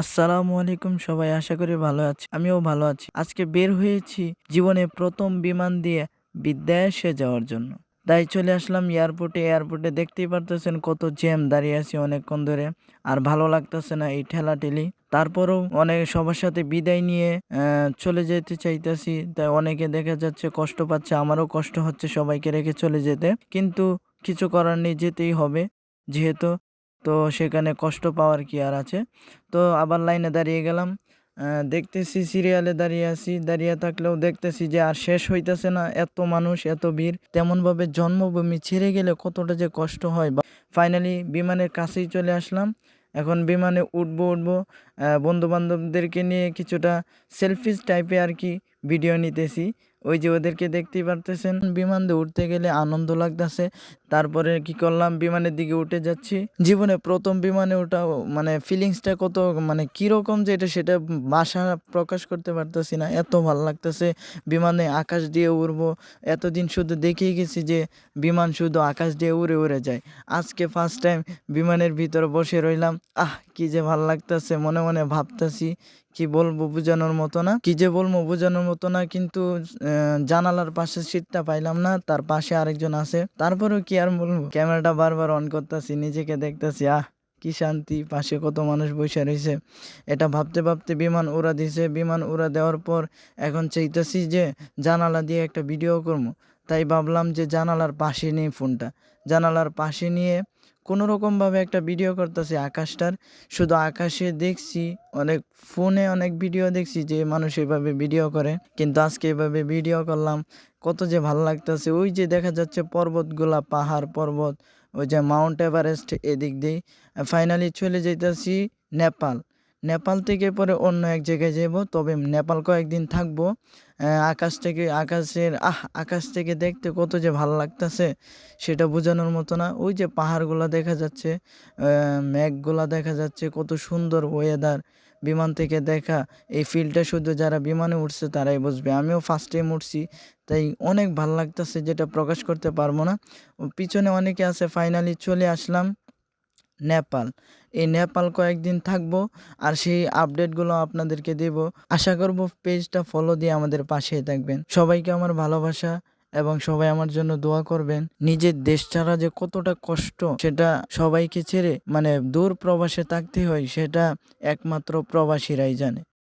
আসসালামু আলাইকুম সবাই, আশা করি ভালো আছি। আমিও ভালো আছি। আজকে বের হয়েছি জীবনে প্রথম বিমান দিয়ে বিদেশে যাওয়ার জন্য। তাই চলে আসলাম এয়ারপোর্টে। এয়ারপোর্টে দেখতেই পারতেছেন কত জ্যাম, দাঁড়িয়ে আছি অনেকক্ষণ ধরে। আর ভালো লাগতেছে না এই ঠেলাঠেলি। তারপরেও অনেক সবার সাথে বিদায় নিয়ে চলে যেতে চাইতেছি। তাই অনেকে দেখা যাচ্ছে কষ্ট পাচ্ছে, আমারও কষ্ট হচ্ছে সবাইকে রেখে চলে যেতে। কিন্তু কিছু করার নেই, যেতেই হবে যেহেতু। তো সেখানে কষ্ট পাওয়ার কি আর আছে। তো আবার লাইনে দাঁড়িয়ে গেলাম। দেখতেছি সিরিয়ালে দাঁড়িয়ে আছি। দাঁড়িয়ে থাকলেও দেখতেছি যে আর শেষ হইতেছে না, এত মানুষ, এত ভিড়। তেমনভাবে জন্মভূমি ছেড়ে গেলে কতটা যে কষ্ট হয়। ফাইনালি বিমানের কাছেই চলে আসলাম। এখন বিমানে উঠবো। বন্ধু বান্ধবদেরকে নিয়ে কিছুটা সেলফিশ টাইপে আর কি ভিডিও নিতেছি। ওই যে ওদেরকে দেখতেই পারতেছেন। বিমান দিয়ে উঠতে গেলে আনন্দ লাগতেছে। তারপরে কি করলাম, বিমানের দিকে উঠে যাচ্ছি। জীবনে প্রথম বিমানে ওঠা মানে ফিলিংসটা কত মানে কিরকম যে এটা সেটা ভাষা প্রকাশ করতে পারতেছি না, এত ভালো লাগতেছে। বিমানে আকাশ দিয়ে উড়বো। এতদিন শুধু দেখেই গেছি যে বিমান শুধু আকাশ দিয়ে উড়ে উড়ে যায়। আজকে ফার্স্ট টাইম বিমানের ভিতরে বসে রইলাম। কি যে ভাল লাগতেছে, মনে মনে ভাবতেছি কি বলবো বোঝানোর মতো না, কি যে বলবো বোঝানোর মতো না। কিন্তু জানালার পাশে সিটটা পাইলাম না, তার পাশে আরেকজন আছে। তারপরেও কি আর বলবো, ক্যামেরাটা বারবার অন করতেছি, নিজেকে দেখতেছি। কি শান্তি, পাশে কত মানুষ বসে রয়েছে। এটা ভাবতে ভাবতে বিমান উড়া দিছে। বিমান উড়া দেওয়ার পর এখন চাইতেছি যে জানালা দিয়ে একটা ভিডিও করবো। তাই ভাবলাম যে জানালার পাশে নিয়ে ফোনটা, জানালার পাশে নিয়ে কোনো রকমভাবে একটা ভিডিও করতেছি আকাশটার। শুধু আকাশে দেখছি, ফোনে অনেক ভিডিও দেখছি যে মানুষ এভাবে ভিডিও করে, কিন্তু আজকে এভাবে ভিডিও করলাম। কত যে ভালো লাগতেছে। ওই যে দেখা যাচ্ছে পর্বতগুলা, পাহাড় পর্বত, ওই যে মাউন্ট এভারেস্ট, এদিক দিয়ে ফাইনালি চলে যেতেছি নেপাল। নেপাল থেকে পরে অন্য এক জায়গায় যাব, তবে নেপাল কয়েকদিন থাকবো। আকাশ থেকে দেখতে কত যে ভালো লাগতেছে সেটা বোঝানোর মতো না। ওই যে পাহাড়গুলো দেখা যাচ্ছে, মেঘগুলা দেখা যাচ্ছে, কত সুন্দর ওয়েদার। বিমান থেকে দেখা এই ফিলটা শুধু যারা বিমানে উঠছে তারাই বুঝবে। আমিও ফার্স্ট টাইম উঠছি, তাই অনেক ভালো লাগতেছে, যেটা প্রকাশ করতে পারবো না। পিছনে অনেকে আছে। ফাইনালি চলে আসলাম নেপাল। এই নেপাল কয়েকদিন থাকবো, আর সেই আপডেটগুলো আপনাদেরকে দেব। আশা করব পেজটা ফলো দিয়ে আমাদের পাশেই থাকবেন। সবাইকে আমার ভালোবাসা, এবং সবাই আমার জন্য দোয়া করবেন। নিজের দেশ ছাড়া যে কতটা কষ্ট, সেটা সবাইকে ছেড়ে মানে দূর প্রবাসে থাকতে হয়, সেটা একমাত্র প্রবাসীরাই জানে।